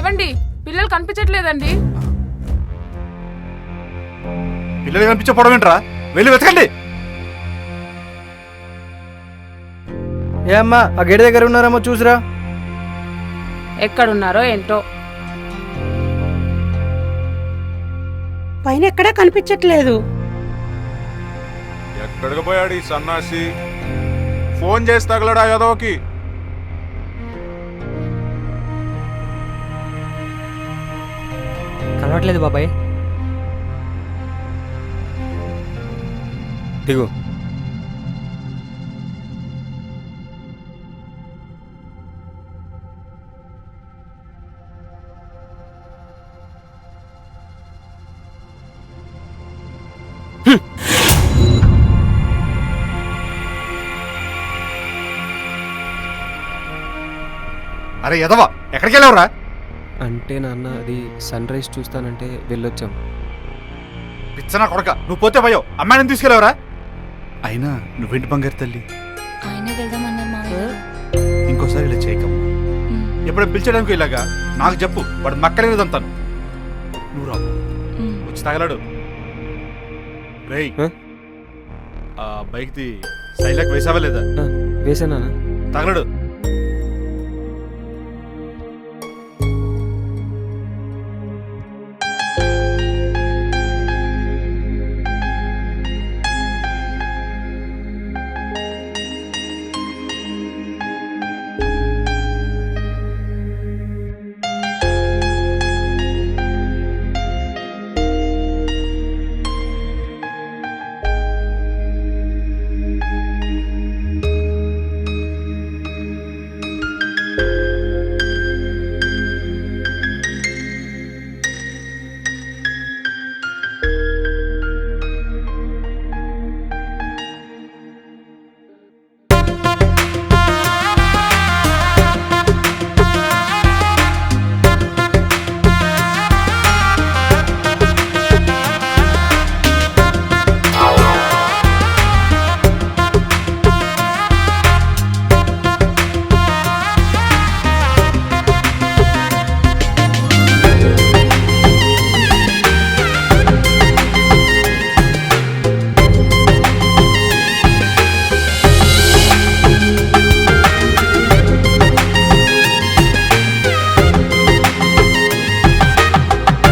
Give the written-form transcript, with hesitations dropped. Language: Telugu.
ఏవండి పిల్లలు కనిపించట్లేదండి. పిల్లలు కనిపించకపోవడం ఏంట్రా? వెళ్ళి వెతకండి. ఏ అమ్మా ఆ గేట్ దగ్గర ఉన్నారేమో చూసిరా. ఎక్కడున్నారో ఏంటో. పైన ఎక్కడా కనిపించట్లేదు. ఎక్కడికి పోయాడు ఈ సన్నాసి? ఫోన్ చేసి తగలడా యాదవ్కి? కనబట్లేదు బాబాయ్. దిగు. అరే ఎదవా, ఎక్కడికి వెళ్ళావురా? అంటే నాన్న అది సన్ రైజ్ చూస్తానంటే వెళ్ళొచ్చాం. పిచ్చనా కొడక, నువ్వు పోతే పోయావు. అమ్మాయిని తీసుకెళ్ళావురా? అయినా నువ్వేంటి బంగారు తల్లి, ఆయనే వెళ్దామన్నారు మావయ్య. ఇంకోసారి ఇలా చేయకమ్మ. ఎప్పుడైనా పిలిచడానికి ఇలాగా నాకు చెప్పు, వాడు మక్కలేదంతాను. నువ్వు రావు వచ్చి తగలాడు. రేయ్ ఆ బైక్ది సైలాక్ వేసావా లేదా? వేసానా? తగలడు.